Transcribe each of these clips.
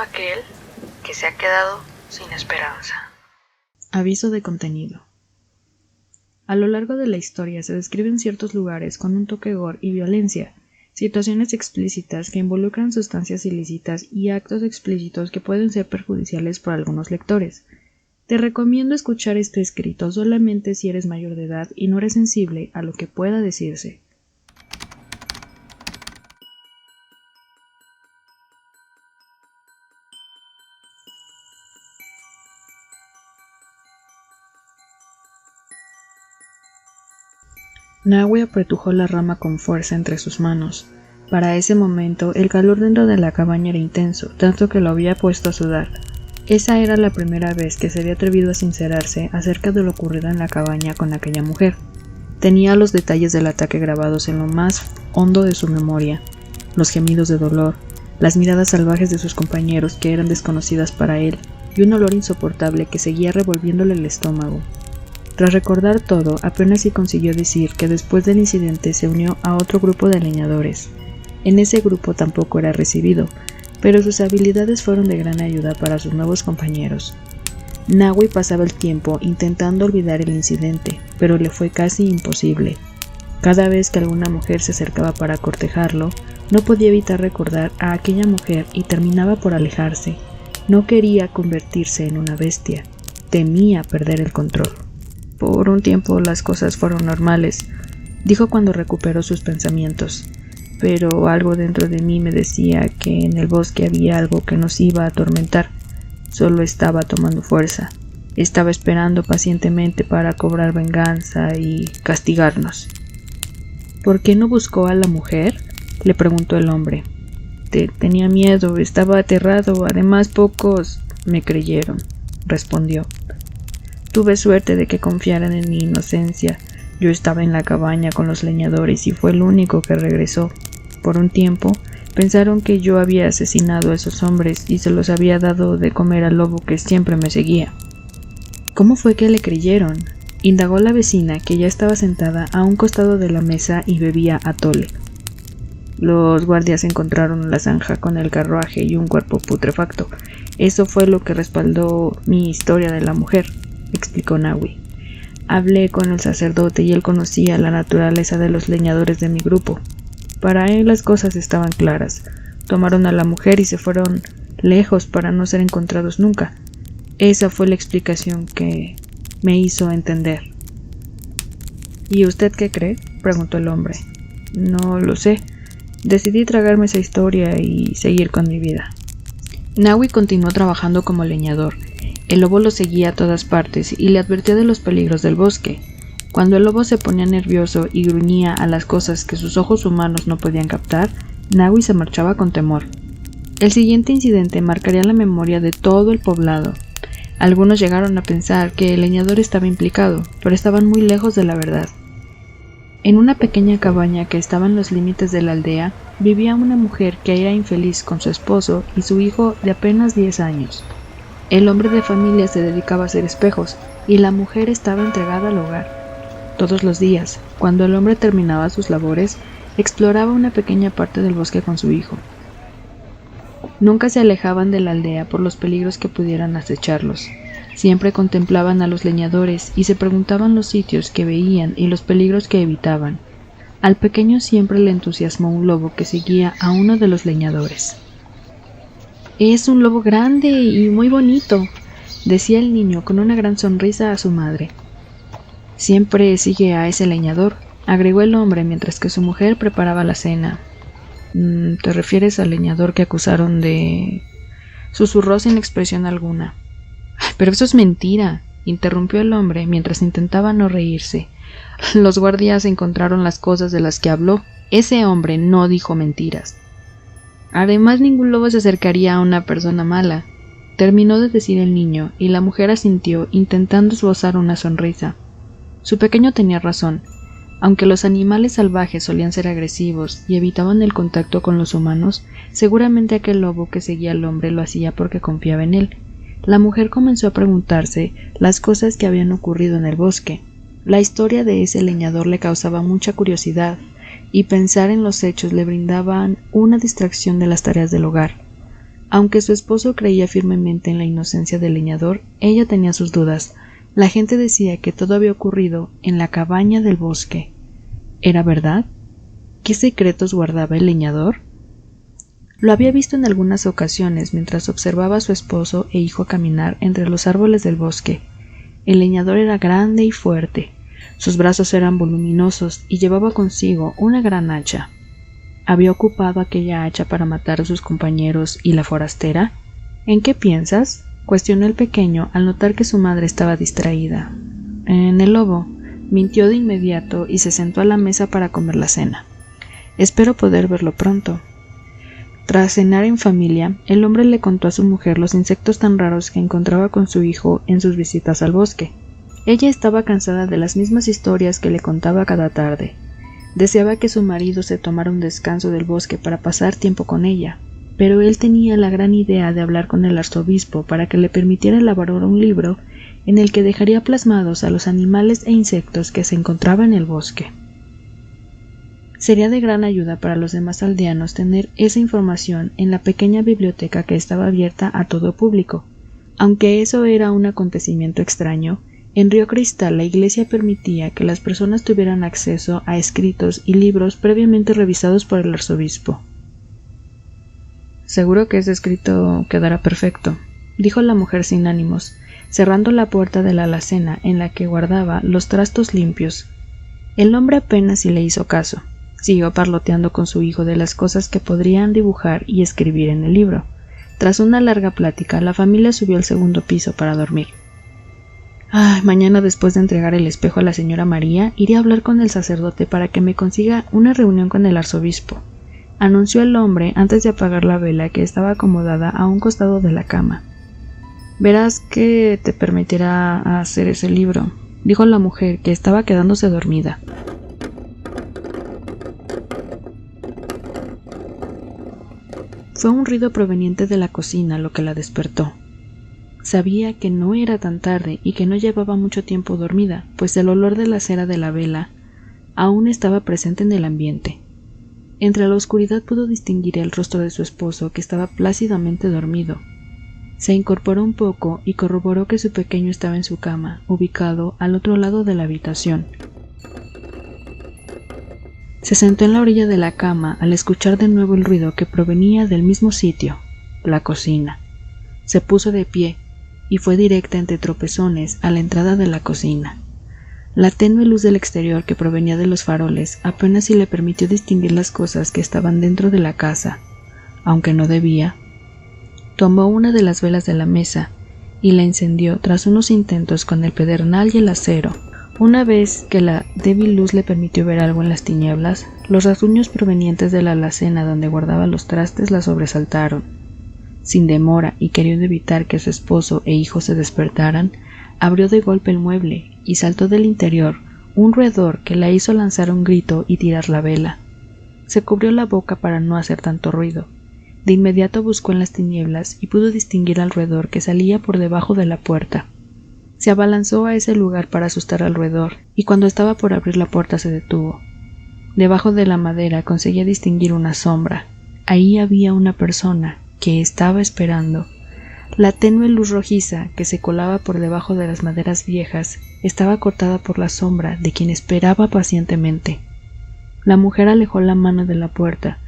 aquel que se ha quedado sin esperanza. Aviso de contenido. A lo largo de la historia se describen ciertos lugares con un toque gore y violencia, situaciones explícitas que involucran sustancias ilícitas y actos explícitos que pueden ser perjudiciales para algunos lectores. Te recomiendo escuchar este escrito solamente si eres mayor de edad y no eres sensible a lo que pueda decirse. Nahui apretujó la rama con fuerza entre sus manos. Para ese momento, el calor dentro de la cabaña era intenso, tanto que lo había puesto a sudar. Esa era la primera vez que se había atrevido a sincerarse acerca de lo ocurrido en la cabaña con aquella mujer. Tenía los detalles del ataque grabados en lo más hondo de su memoria, los gemidos de dolor, las miradas salvajes de sus compañeros que eran desconocidas para él, y un olor insoportable que seguía revolviéndole el estómago. Tras recordar todo, apenas si consiguió decir que después del incidente se unió a otro grupo de leñadores. En ese grupo tampoco era recibido, pero sus habilidades fueron de gran ayuda para sus nuevos compañeros. Nahui pasaba el tiempo intentando olvidar el incidente, pero le fue casi imposible. Cada vez que alguna mujer se acercaba para cortejarlo, no podía evitar recordar a aquella mujer y terminaba por alejarse. No quería convertirse en una bestia, temía perder el control. Por un tiempo las cosas fueron normales, dijo cuando recuperó sus pensamientos, pero algo dentro de mí me decía que en el bosque había algo que nos iba a atormentar. Solo estaba tomando fuerza. Estaba esperando pacientemente para cobrar venganza y castigarnos. ¿Por qué no buscó a la mujer?, le preguntó el hombre. Tenía miedo, estaba aterrado, además pocos me creyeron, respondió. Tuve suerte de que confiaran en mi inocencia. Yo estaba en la cabaña con los leñadores y fue el único que regresó. Por un tiempo, pensaron que yo había asesinado a esos hombres y se los había dado de comer al lobo que siempre me seguía. ¿Cómo fue que le creyeron?, indagó la vecina, que ya estaba sentada a un costado de la mesa y bebía atole. Los guardias encontraron la zanja con el carruaje y un cuerpo putrefacto. Eso fue lo que respaldó mi historia de la mujer, explicó Nahui. Hablé con el sacerdote y él conocía la naturaleza de los leñadores de mi grupo. Para él las cosas estaban claras. Tomaron a la mujer y se fueron lejos para no ser encontrados nunca. Esa fue la explicación que me hizo entender. ¿Y usted qué cree?, preguntó el hombre. No lo sé. Decidí tragarme esa historia y seguir con mi vida. Nahui continuó trabajando como leñador. El lobo lo seguía a todas partes y le advirtió de los peligros del bosque. Cuando el lobo se ponía nervioso y gruñía a las cosas que sus ojos humanos no podían captar, Nahui se marchaba con temor. El siguiente incidente marcaría la memoria de todo el poblado. Algunos llegaron a pensar que el leñador estaba implicado, pero estaban muy lejos de la verdad. En una pequeña cabaña que estaba en los límites de la aldea, vivía una mujer que era infeliz con su esposo y su hijo de apenas 10 años. El hombre de familia se dedicaba a hacer espejos y la mujer estaba entregada al hogar. Todos los días, cuando el hombre terminaba sus labores, exploraba una pequeña parte del bosque con su hijo. Nunca se alejaban de la aldea por los peligros que pudieran acecharlos. Siempre contemplaban a los leñadores y se preguntaban los sitios que veían y los peligros que evitaban. Al pequeño siempre le entusiasmó un lobo que seguía a uno de los leñadores. «Es un lobo grande y muy bonito», decía el niño con una gran sonrisa a su madre. «Siempre sigue a ese leñador», agregó el hombre mientras que su mujer preparaba la cena. «¿Te refieres al leñador que acusaron de...?» susurró sin expresión alguna. «Pero eso es mentira», interrumpió el hombre mientras intentaba no reírse. «Los guardias encontraron las cosas de las que habló. Ese hombre no dijo mentiras. Además, ningún lobo se acercaría a una persona mala», terminó de decir el niño, y la mujer asintió intentando esbozar una sonrisa. Su pequeño tenía razón. Aunque los animales salvajes solían ser agresivos y evitaban el contacto con los humanos, seguramente aquel lobo que seguía al hombre lo hacía porque confiaba en él. La mujer comenzó a preguntarse las cosas que habían ocurrido en el bosque. La historia de ese leñador le causaba mucha curiosidad, y pensar en los hechos le brindaban una distracción de las tareas del hogar. Aunque su esposo creía firmemente en la inocencia del leñador, ella tenía sus dudas. La gente decía que todo había ocurrido en la cabaña del bosque. ¿Era verdad? ¿Qué secretos guardaba el leñador? Lo había visto en algunas ocasiones mientras observaba a su esposo e hijo caminar entre los árboles del bosque. El leñador era grande y fuerte. Sus brazos eran voluminosos y llevaba consigo una gran hacha. ¿Había ocupado aquella hacha para matar a sus compañeros y la forastera? ¿En qué piensas?, cuestionó el pequeño al notar que su madre estaba distraída. En el lobo, mintió de inmediato y se sentó a la mesa para comer la cena. Espero poder verlo pronto. Tras cenar en familia, el hombre le contó a su mujer los insectos tan raros que encontraba con su hijo en sus visitas al bosque. Ella estaba cansada de las mismas historias que le contaba cada tarde. Deseaba que su marido se tomara un descanso del bosque para pasar tiempo con ella, pero él tenía la gran idea de hablar con el arzobispo para que le permitiera elaborar un libro en el que dejaría plasmados a los animales e insectos que se encontraban en el bosque. Sería de gran ayuda para los demás aldeanos tener esa información en la pequeña biblioteca que estaba abierta a todo público. Aunque eso era un acontecimiento extraño, en Río Cristal la iglesia permitía que las personas tuvieran acceso a escritos y libros previamente revisados por el arzobispo. Seguro que ese escrito quedará perfecto, dijo la mujer sin ánimos, cerrando la puerta de la alacena en la que guardaba los trastos limpios. El hombre apenas si le hizo caso. Siguió parloteando con su hijo de las cosas que podrían dibujar y escribir en el libro. Tras una larga plática, la familia subió al segundo piso para dormir. Mañana, después de entregar el espejo a la señora María, iré a hablar con el sacerdote para que me consiga una reunión con el arzobispo, anunció el hombre antes de apagar la vela que estaba acomodada a un costado de la cama. Verás que te permitirá hacer ese libro, dijo la mujer, que estaba quedándose dormida. Fue un ruido proveniente de la cocina lo que la despertó. Sabía que no era tan tarde y que no llevaba mucho tiempo dormida, pues el olor de la cera de la vela aún estaba presente en el ambiente. Entre la oscuridad pudo distinguir el rostro de su esposo, que estaba plácidamente dormido. Se incorporó un poco y corroboró que su pequeño estaba en su cama, ubicado al otro lado de la habitación. Se sentó en la orilla de la cama al escuchar de nuevo el ruido que provenía del mismo sitio, la cocina. Se puso de pie y fue directa entre tropezones a la entrada de la cocina. La tenue luz del exterior que provenía de los faroles apenas si le permitió distinguir las cosas que estaban dentro de la casa, aunque no debía. Tomó una de las velas de la mesa y la encendió tras unos intentos con el pedernal y el acero. Una vez que la débil luz le permitió ver algo en las tinieblas, los rasguños provenientes de la alacena donde guardaba los trastes la sobresaltaron. Sin demora y queriendo evitar que su esposo e hijo se despertaran, abrió de golpe el mueble y saltó del interior un roedor que la hizo lanzar un grito y tirar la vela. Se cubrió la boca para no hacer tanto ruido. De inmediato buscó en las tinieblas y pudo distinguir al roedor que salía por debajo de la puerta. Se abalanzó a ese lugar para asustar al roedor, y cuando estaba por abrir la puerta se detuvo. Debajo de la madera conseguía distinguir una sombra. Ahí había una persona que estaba esperando. La tenue luz rojiza que se colaba por debajo de las maderas viejas estaba cortada por la sombra de quien esperaba pacientemente. La mujer alejó la mano de la puerta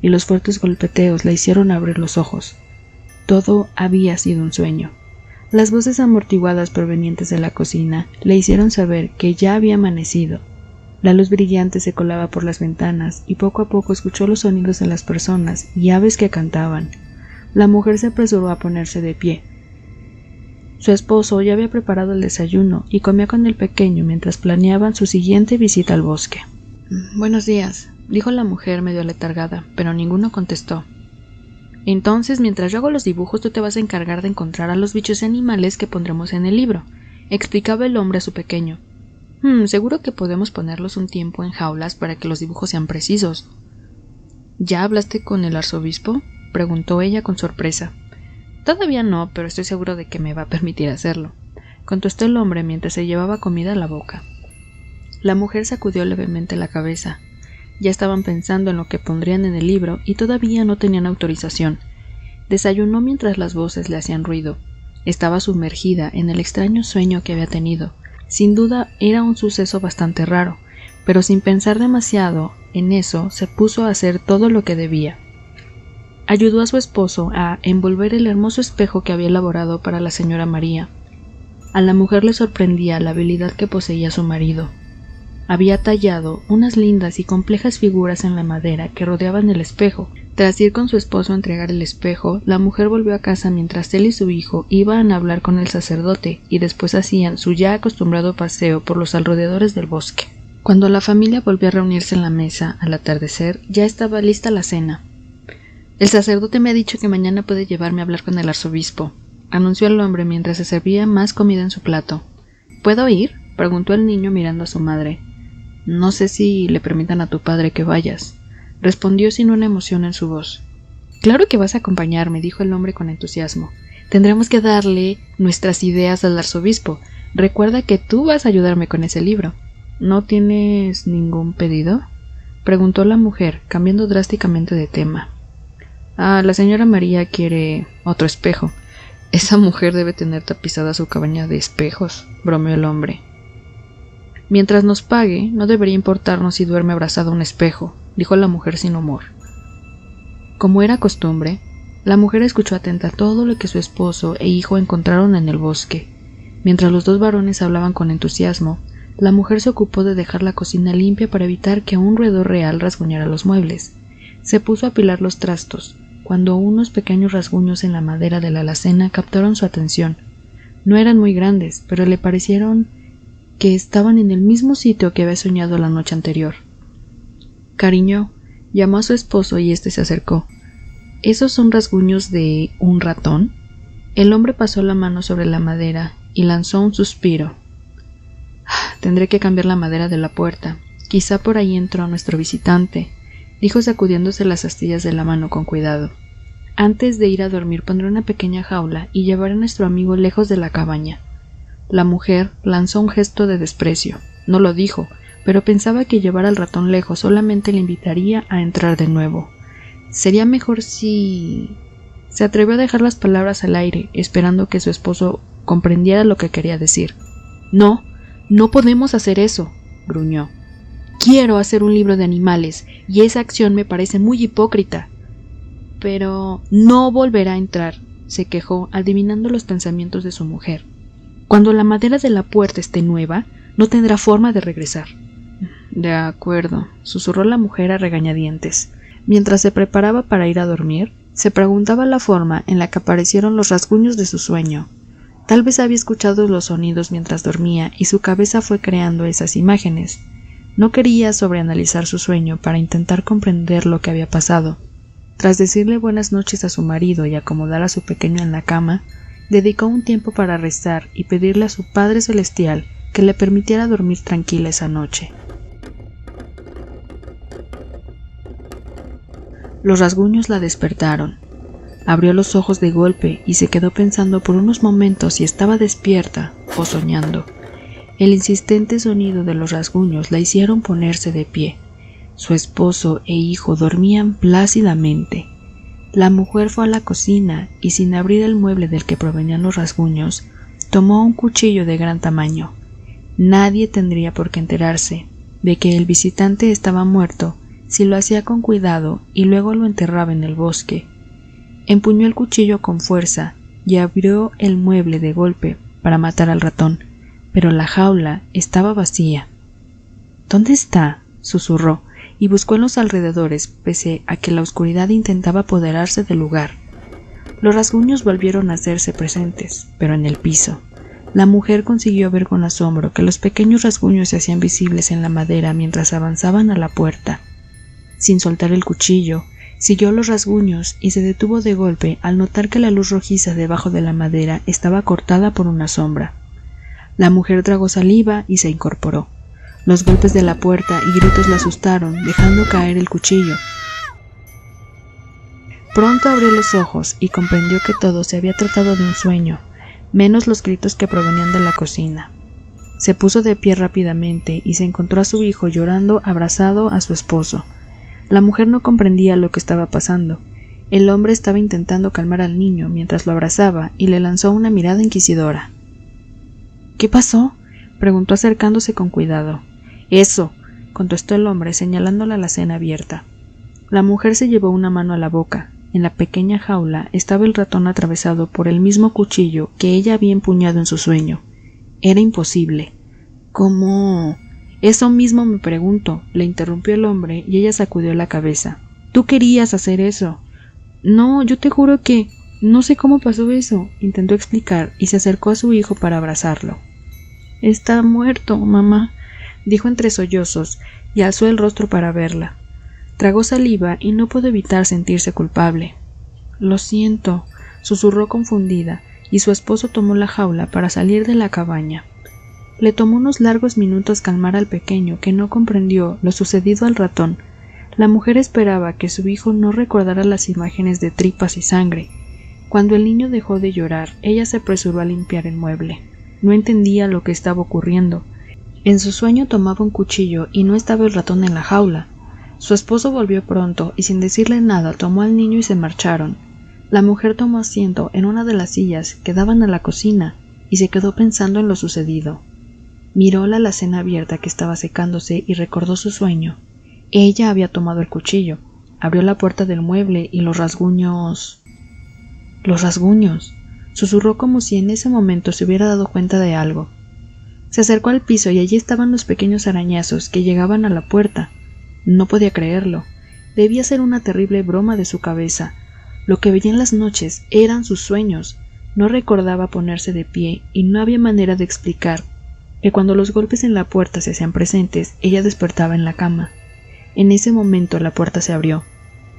y los fuertes golpeteos la hicieron abrir los ojos. Todo había sido un sueño. Las voces amortiguadas provenientes de la cocina le hicieron saber que ya había amanecido. La luz brillante se colaba por las ventanas y poco a poco escuchó los sonidos de las personas y aves que cantaban. La mujer se apresuró a ponerse de pie. Su esposo ya había preparado el desayuno y comía con el pequeño mientras planeaban su siguiente visita al bosque. «Buenos días», dijo la mujer medio aletargada, pero ninguno contestó. «Entonces, mientras yo hago los dibujos, tú te vas a encargar de encontrar a los bichos y animales que pondremos en el libro», explicaba el hombre a su pequeño. Seguro que podemos ponerlos un tiempo en jaulas para que los dibujos sean precisos». «¿Ya hablaste con el arzobispo?», preguntó ella con sorpresa. «Todavía no, pero estoy seguro de que me va a permitir hacerlo», contestó el hombre mientras se llevaba comida a la boca. La mujer sacudió levemente la cabeza. Ya estaban pensando en lo que pondrían en el libro y todavía no tenían autorización. Desayunó mientras las voces le hacían ruido. Estaba sumergida en el extraño sueño que había tenido. Sin duda era un suceso bastante raro, pero sin pensar demasiado en eso se puso a hacer todo lo que debía. Ayudó a su esposo a envolver el hermoso espejo que había elaborado para la señora María. A la mujer le sorprendía la habilidad que poseía su marido. Había tallado unas lindas y complejas figuras en la madera que rodeaban el espejo. Tras ir con su esposo a entregar el espejo, la mujer volvió a casa mientras él y su hijo iban a hablar con el sacerdote y después hacían su ya acostumbrado paseo por los alrededores del bosque. Cuando la familia volvió a reunirse en la mesa al atardecer, ya estaba lista la cena. «El sacerdote me ha dicho que mañana puede llevarme a hablar con el arzobispo», anunció el hombre mientras se servía más comida en su plato. «¿Puedo ir?», preguntó el niño mirando a su madre. «No sé si le permitan a tu padre que vayas», respondió sin una emoción en su voz. «Claro que vas a acompañarme», dijo el hombre con entusiasmo. «Tendremos que darle nuestras ideas al arzobispo. Recuerda que tú vas a ayudarme con ese libro». «¿No tienes ningún pedido?», preguntó la mujer, cambiando drásticamente de tema. «La señora María quiere otro espejo. Esa mujer debe tener tapizada su cabaña de espejos», bromeó el hombre. «Mientras nos pague, no debería importarnos si duerme abrazado a un espejo», dijo la mujer sin humor. Como era costumbre, la mujer escuchó atenta todo lo que su esposo e hijo encontraron en el bosque. Mientras los dos varones hablaban con entusiasmo, la mujer se ocupó de dejar la cocina limpia para evitar que un roedor real rasguñara los muebles. Se puso a apilar los trastos, cuando unos pequeños rasguños en la madera de la alacena captaron su atención. No eran muy grandes, pero le parecieron que estaban en el mismo sitio que había soñado la noche anterior. «Cariño», llamó a su esposo y éste se acercó. «¿Esos son rasguños de un ratón?». El hombre pasó la mano sobre la madera y lanzó un suspiro. «Tendré que cambiar la madera de la puerta. Quizá por ahí entró nuestro visitante», dijo sacudiéndose las astillas de la mano con cuidado. «Antes de ir a dormir pondré una pequeña jaula y llevaré a nuestro amigo lejos de la cabaña». La mujer lanzó un gesto de desprecio. No lo dijo, pero pensaba que llevar al ratón lejos solamente le invitaría a entrar de nuevo. Sería mejor si... Se atrevió a dejar las palabras al aire, esperando que su esposo comprendiera lo que quería decir. «No, no podemos hacer eso», gruñó. «Quiero hacer un libro de animales, y esa acción me parece muy hipócrita». «Pero no volverá a entrar», se quejó, adivinando los pensamientos de su mujer. «Cuando la madera de la puerta esté nueva, no tendrá forma de regresar». «De acuerdo», susurró la mujer a regañadientes. Mientras se preparaba para ir a dormir, se preguntaba la forma en la que aparecieron los rasguños de su sueño. Tal vez había escuchado los sonidos mientras dormía y su cabeza fue creando esas imágenes. No quería sobreanalizar su sueño para intentar comprender lo que había pasado. Tras decirle buenas noches a su marido y acomodar a su pequeño en la cama, dedicó un tiempo para rezar y pedirle a su Padre Celestial que le permitiera dormir tranquila esa noche. Los rasguños la despertaron. Abrió los ojos de golpe y se quedó pensando por unos momentos si estaba despierta o soñando. El insistente sonido de los rasguños la hicieron ponerse de pie. Su esposo e hijo dormían plácidamente. La mujer fue a la cocina y, sin abrir el mueble del que provenían los rasguños, tomó un cuchillo de gran tamaño. Nadie tendría por qué enterarse de que el visitante estaba muerto si lo hacía con cuidado y luego lo enterraba en el bosque. Empuñó el cuchillo con fuerza y abrió el mueble de golpe para matar al ratón, pero la jaula estaba vacía. «¿Dónde está?», susurró, y buscó en los alrededores, pese a que la oscuridad intentaba apoderarse del lugar. Los rasguños volvieron a hacerse presentes, pero en el piso. La mujer consiguió ver con asombro que los pequeños rasguños se hacían visibles en la madera mientras avanzaban a la puerta. Sin soltar el cuchillo, siguió los rasguños y se detuvo de golpe al notar que la luz rojiza debajo de la madera estaba cortada por una sombra. La mujer tragó saliva y se incorporó. Los golpes de la puerta y gritos la asustaron, dejando caer el cuchillo. Pronto abrió los ojos y comprendió que todo se había tratado de un sueño, menos los gritos que provenían de la cocina. Se puso de pie rápidamente y se encontró a su hijo llorando abrazado a su esposo. La mujer no comprendía lo que estaba pasando. El hombre estaba intentando calmar al niño mientras lo abrazaba y le lanzó una mirada inquisidora. —¿Qué pasó? —preguntó acercándose con cuidado. —Eso —contestó el hombre señalando la alacena abierta. La mujer se llevó una mano a la boca. En la pequeña jaula estaba el ratón atravesado por el mismo cuchillo que ella había empuñado en su sueño. Era imposible. ¿Cómo? Eso mismo me pregunto —le interrumpió el hombre y ella sacudió la cabeza—. Tú querías hacer eso. No, yo te juro que... no sé cómo pasó eso, intentó explicar y se acercó a su hijo para abrazarlo. Está muerto, mamá, dijo entre sollozos y alzó el rostro para verla. Tragó saliva y no pudo evitar sentirse culpable. Lo siento, susurró confundida, y su esposo tomó la jaula para salir de la cabaña. Le tomó unos largos minutos calmar al pequeño, que no comprendió lo sucedido al ratón. La mujer esperaba que su hijo no recordara las imágenes de tripas y sangre. Cuando el niño dejó de llorar, ella se apresuró a limpiar el mueble. No entendía lo que estaba ocurriendo. En su sueño tomaba un cuchillo y no estaba el ratón en la jaula. Su esposo volvió pronto y sin decirle nada tomó al niño y se marcharon. La mujer tomó asiento en una de las sillas que daban a la cocina y se quedó pensando en lo sucedido. Miró la alacena abierta que estaba secándose y recordó su sueño. Ella había tomado el cuchillo, abrió la puerta del mueble y los rasguños... ¡Los rasguños! Susurró como si en ese momento se hubiera dado cuenta de algo. Se acercó al piso y allí estaban los pequeños arañazos que llegaban a la puerta. No podía creerlo. Debía ser una terrible broma de su cabeza. Lo que veía en las noches eran sus sueños. No recordaba ponerse de pie y no había manera de explicar que cuando los golpes en la puerta se hacían presentes, ella despertaba en la cama. En ese momento la puerta se abrió.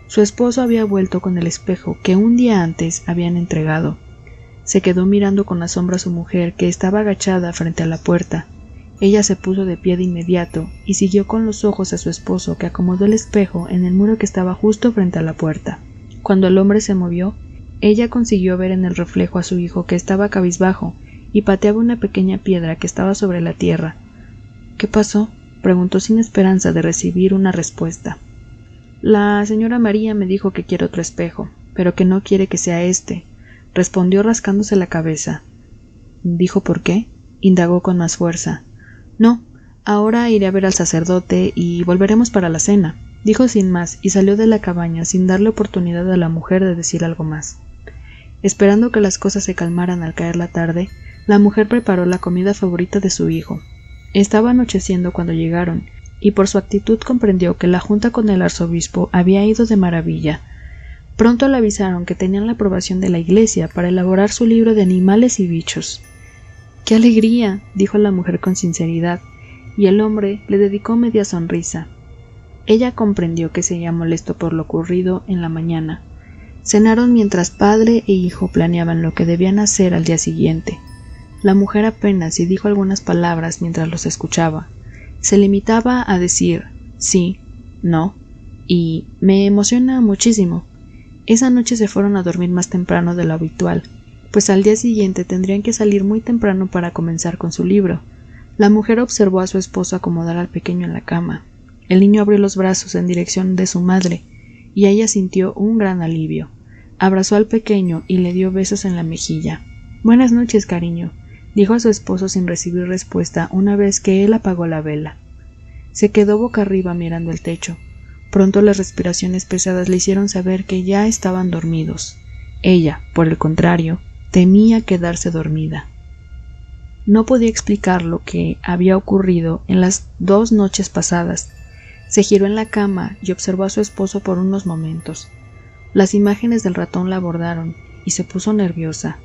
Su esposo había vuelto con el espejo que un día antes habían entregado. Se quedó mirando con asombro a su mujer, que estaba agachada frente a la puerta. Ella se puso de pie de inmediato y siguió con los ojos a su esposo, que acomodó el espejo en el muro que estaba justo frente a la puerta. Cuando el hombre se movió, ella consiguió ver en el reflejo a su hijo, que estaba cabizbajo y pateaba una pequeña piedra que estaba sobre la tierra. —¿Qué pasó? —preguntó sin esperanza de recibir una respuesta. La señora María me dijo que quiere otro espejo, pero que no quiere que sea este —respondió rascándose la cabeza. —¿Dijo por qué? —indagó con más fuerza. —No, ahora iré a ver al sacerdote y volveremos para la cena —dijo sin más y salió de la cabaña sin darle oportunidad a la mujer de decir algo más. Esperando que las cosas se calmaran al caer la tarde, la mujer preparó la comida favorita de su hijo. Estaba anocheciendo cuando llegaron, y por su actitud comprendió que la junta con el arzobispo había ido de maravilla. Pronto le avisaron que tenían la aprobación de la iglesia para elaborar su libro de animales y bichos. ¡Qué alegría!, dijo la mujer con sinceridad, y el hombre le dedicó media sonrisa. Ella comprendió que seguía molesto por lo ocurrido en la mañana. Cenaron mientras padre e hijo planeaban lo que debían hacer al día siguiente. La mujer apenas si dijo algunas palabras mientras los escuchaba. Se limitaba a decir sí, no y me emociona muchísimo. Esa noche se fueron a dormir más temprano de lo habitual, pues al día siguiente tendrían que salir muy temprano para comenzar con su libro. La mujer observó a su esposo acomodar al pequeño en la cama. El niño abrió los brazos en dirección de su madre, y ella sintió un gran alivio. Abrazó al pequeño y le dio besos en la mejilla. «Buenas noches, cariño», dijo a su esposo sin recibir respuesta una vez que él apagó la vela. Se quedó boca arriba mirando el techo. Pronto las respiraciones pesadas le hicieron saber que ya estaban dormidos. Ella, por el contrario, temía quedarse dormida. No podía explicar lo que había ocurrido en las 2 noches pasadas. Se giró en la cama y observó a su esposo por unos momentos. Las imágenes del ratón la abordaron y se puso nerviosa.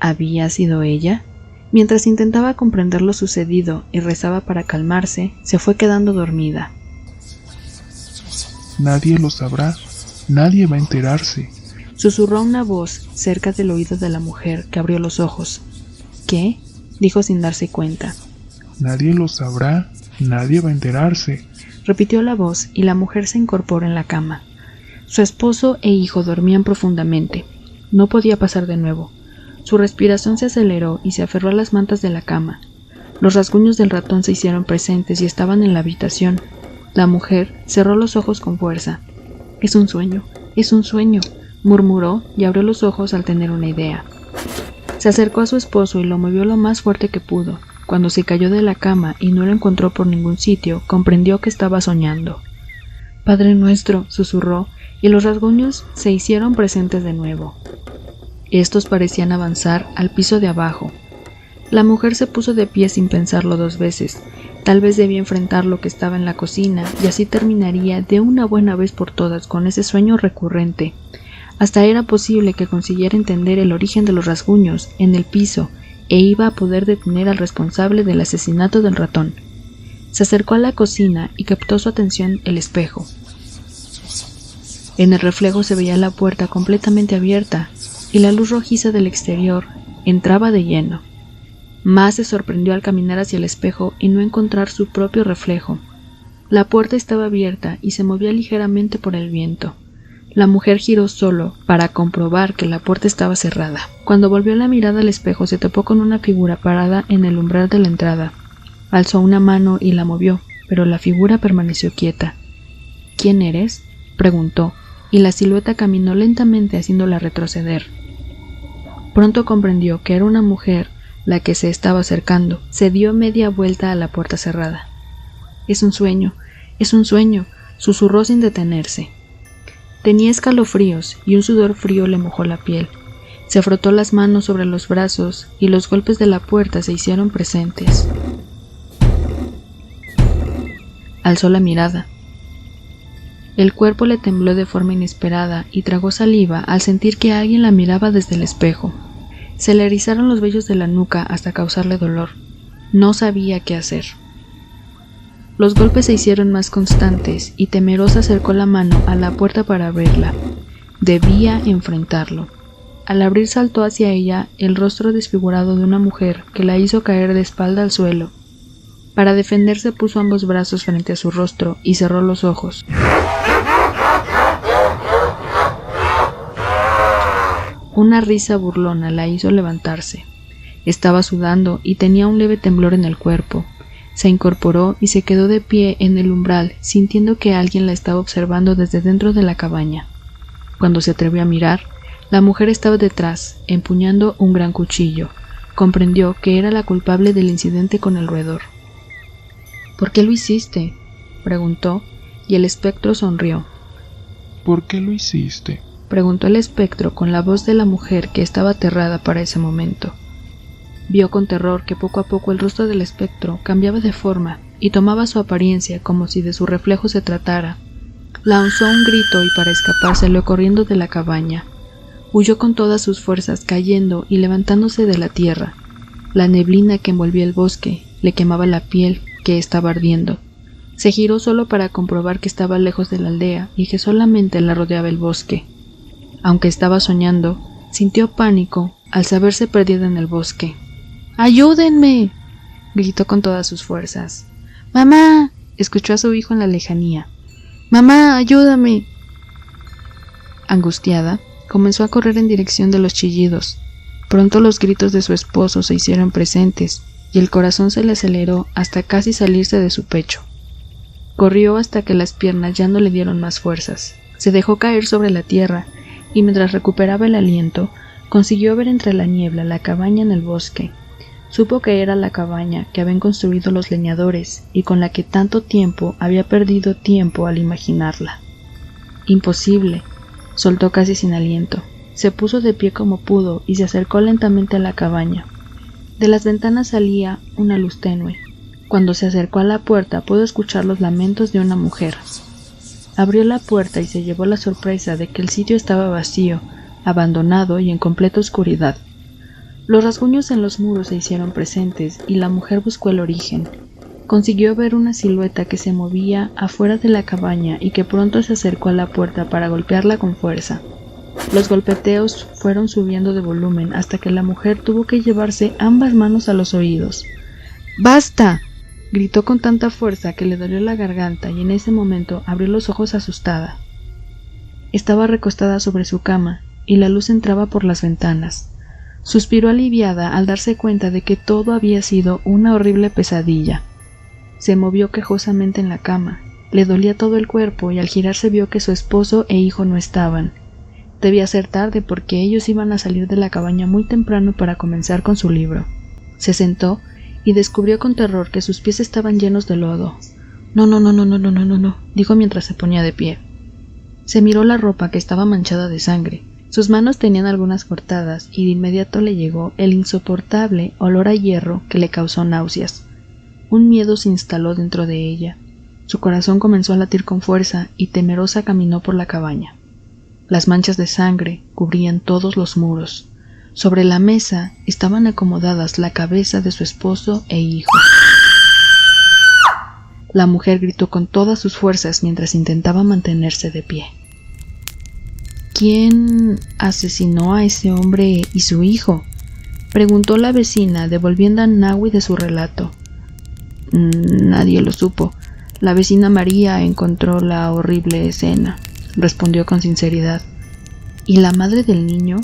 ¿Había sido ella? Mientras intentaba comprender lo sucedido y rezaba para calmarse, se fue quedando dormida. Nadie lo sabrá, nadie va a enterarse. Susurró una voz cerca del oído de la mujer, que abrió los ojos. ¿Qué? Dijo sin darse cuenta. Nadie lo sabrá, nadie va a enterarse. Repitió la voz y la mujer se incorporó en la cama. Su esposo e hijo dormían profundamente. No podía pasar de nuevo. Su respiración se aceleró y se aferró a las mantas de la cama. Los rasguños del ratón se hicieron presentes y estaban en la habitación. La mujer cerró los ojos con fuerza. «Es un sueño», murmuró y abrió los ojos al tener una idea. Se acercó a su esposo y lo movió lo más fuerte que pudo. Cuando se cayó de la cama y no lo encontró por ningún sitio, comprendió que estaba soñando. «Padre nuestro», susurró, y los rasguños se hicieron presentes de nuevo. Estos parecían avanzar al piso de abajo. La mujer se puso de pie sin pensarlo 2 veces. Tal vez debía enfrentar lo que estaba en la cocina y así terminaría de una buena vez por todas con ese sueño recurrente. Hasta era posible que consiguiera entender el origen de los rasguños en el piso e iba a poder detener al responsable del asesinato del ratón. Se acercó a la cocina y captó su atención el espejo. En el reflejo se veía la puerta completamente abierta y la luz rojiza del exterior entraba de lleno. Más se sorprendió al caminar hacia el espejo y no encontrar su propio reflejo. La puerta estaba abierta y se movía ligeramente por el viento. La mujer giró solo para comprobar que la puerta estaba cerrada. Cuando volvió la mirada al espejo se topó con una figura parada en el umbral de la entrada. Alzó una mano y la movió, pero la figura permaneció quieta. «¿Quién eres?», preguntó, y la silueta caminó lentamente haciéndola retroceder. Pronto comprendió que era una mujer la que se estaba acercando. Se dio media vuelta a la puerta cerrada. «Es un sueño, susurró sin detenerse. Tenía escalofríos y un sudor frío le mojó la piel. Se frotó las manos sobre los brazos y los golpes de la puerta se hicieron presentes. Alzó la mirada. El cuerpo le tembló de forma inesperada y tragó saliva al sentir que alguien la miraba desde el espejo. Se le erizaron los vellos de la nuca hasta causarle dolor. No sabía qué hacer. Los golpes se hicieron más constantes y temerosa acercó la mano a la puerta para abrirla. Debía enfrentarlo. Al abrir saltó hacia ella el rostro desfigurado de una mujer que la hizo caer de espalda al suelo. Para defenderse puso ambos brazos frente a su rostro y cerró los ojos. Una risa burlona la hizo levantarse. Estaba sudando y tenía un leve temblor en el cuerpo. Se incorporó y se quedó de pie en el umbral, sintiendo que alguien la estaba observando desde dentro de la cabaña. Cuando se atrevió a mirar, la mujer estaba detrás, empuñando un gran cuchillo. Comprendió que era la culpable del incidente con el roedor. «¿Por qué lo hiciste?», preguntó, y el espectro sonrió. ¿Por qué lo hiciste?, preguntó el espectro con la voz de la mujer que estaba aterrada para ese momento. Vio con terror que poco a poco el rostro del espectro cambiaba de forma y tomaba su apariencia como si de su reflejo se tratara. Lanzó un grito y para escapar salió corriendo de la cabaña. Huyó con todas sus fuerzas, cayendo y levantándose de la tierra. La neblina que envolvía el bosque le quemaba la piel, que estaba ardiendo. Se giró solo para comprobar que estaba lejos de la aldea y que solamente la rodeaba el bosque. Aunque estaba soñando, sintió pánico al saberse perdida en el bosque. «¡Ayúdenme!», gritó con todas sus fuerzas. «¡Mamá!», escuchó a su hijo en la lejanía. «¡Mamá, ayúdame!». Angustiada, comenzó a correr en dirección de los chillidos. Pronto los gritos de su esposo se hicieron presentes y el corazón se le aceleró hasta casi salirse de su pecho. Corrió hasta que las piernas ya no le dieron más fuerzas. Se dejó caer sobre la tierra y mientras recuperaba el aliento, consiguió ver entre la niebla la cabaña en el bosque. Supo que era la cabaña que habían construido los leñadores y con la que tanto tiempo había perdido tiempo al imaginarla. «Imposible», soltó casi sin aliento. Se puso de pie como pudo y se acercó lentamente a la cabaña. De las ventanas salía una luz tenue. Cuando se acercó a la puerta pudo escuchar los lamentos de una mujer. Abrió la puerta y se llevó la sorpresa de que el sitio estaba vacío, abandonado y en completa oscuridad. Los rasguños en los muros se hicieron presentes y la mujer buscó el origen. Consiguió ver una silueta que se movía afuera de la cabaña y que pronto se acercó a la puerta para golpearla con fuerza. Los golpeteos fueron subiendo de volumen hasta que la mujer tuvo que llevarse ambas manos a los oídos. «¡Basta!», gritó con tanta fuerza que le dolió la garganta y en ese momento abrió los ojos asustada. Estaba recostada sobre su cama y la luz entraba por las ventanas. Suspiró aliviada al darse cuenta de que todo había sido una horrible pesadilla. Se movió quejosamente en la cama. Le dolía todo el cuerpo y al girarse vio que su esposo e hijo no estaban. Debía ser tarde porque ellos iban a salir de la cabaña muy temprano para comenzar con su libro. Se sentó y descubrió con terror que sus pies estaban llenos de lodo. No, dijo mientras se ponía de pie. Se miró la ropa que estaba manchada de sangre. Sus manos tenían algunas cortadas y de inmediato le llegó el insoportable olor a hierro que le causó náuseas. Un miedo se instaló dentro de ella. Su corazón comenzó a latir con fuerza y temerosa caminó por la cabaña. Las manchas de sangre cubrían todos los muros. Sobre la mesa estaban acomodadas la cabeza de su esposo e hijo. La mujer gritó con todas sus fuerzas mientras intentaba mantenerse de pie. ¿Quién asesinó a ese hombre y su hijo?, preguntó la vecina, devolviendo a Nahui de su relato. Nadie lo supo. La vecina María encontró la horrible escena, respondió con sinceridad. ¿Y la madre del niño?,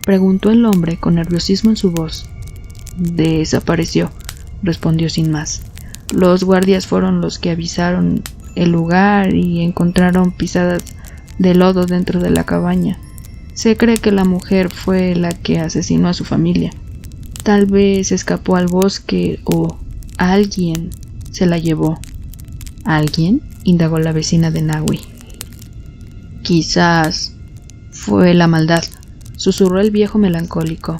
preguntó el hombre con nerviosismo en su voz. Desapareció, respondió sin más. Los guardias fueron los que avisaron el lugar y encontraron pisadas de lodo dentro de la cabaña. Se cree que la mujer fue la que asesinó a su familia. Tal vez escapó al bosque o alguien se la llevó. ¿Alguien?, indagó la vecina de Nahui. Quizás fue la maldad, susurró el viejo melancólico.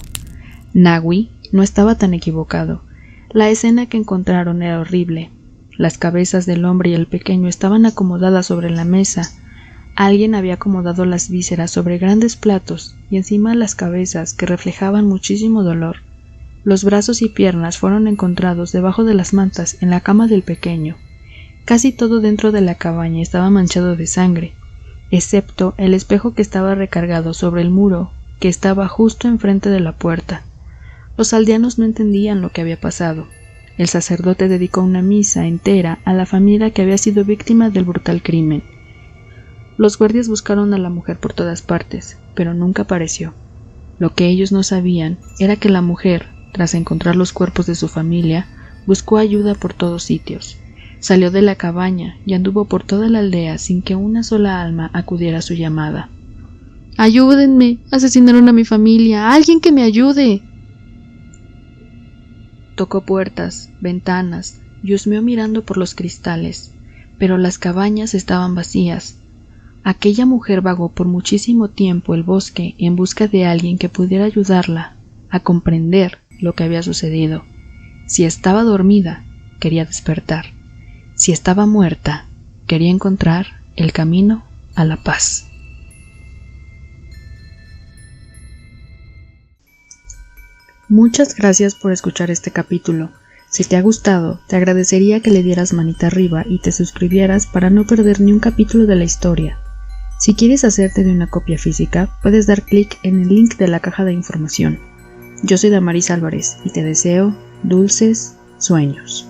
Nahui no estaba tan equivocado. La escena que encontraron era horrible. Las cabezas del hombre y el pequeño estaban acomodadas sobre la mesa. Alguien había acomodado las vísceras sobre grandes platos y encima las cabezas, que reflejaban muchísimo dolor. Los brazos y piernas fueron encontrados debajo de las mantas en la cama del pequeño. Casi todo dentro de la cabaña estaba manchado de sangre, excepto el espejo que estaba recargado sobre el muro que estaba justo enfrente de la puerta. Los aldeanos no entendían lo que había pasado. El sacerdote dedicó una misa entera a la familia que había sido víctima del brutal crimen. Los guardias buscaron a la mujer por todas partes, pero nunca apareció. Lo que ellos no sabían era que la mujer, tras encontrar los cuerpos de su familia, buscó ayuda por todos sitios. Salió de la cabaña y anduvo por toda la aldea sin que una sola alma acudiera a su llamada. ¡Ayúdenme! ¡Asesinaron a mi familia! ¡Alguien que me ayude! Tocó puertas, ventanas, y husmeó mirando por los cristales, pero las cabañas estaban vacías. Aquella mujer vagó por muchísimo tiempo el bosque en busca de alguien que pudiera ayudarla a comprender lo que había sucedido. Si estaba dormida, quería despertar. Si estaba muerta, quería encontrar el camino a la paz. Muchas gracias por escuchar este capítulo. Si te ha gustado, te agradecería que le dieras manita arriba y te suscribieras para no perder ni un capítulo de la historia. Si quieres hacerte de una copia física, puedes dar clic en el link de la caja de información. Yo soy Damaris Álvarez y te deseo dulces sueños.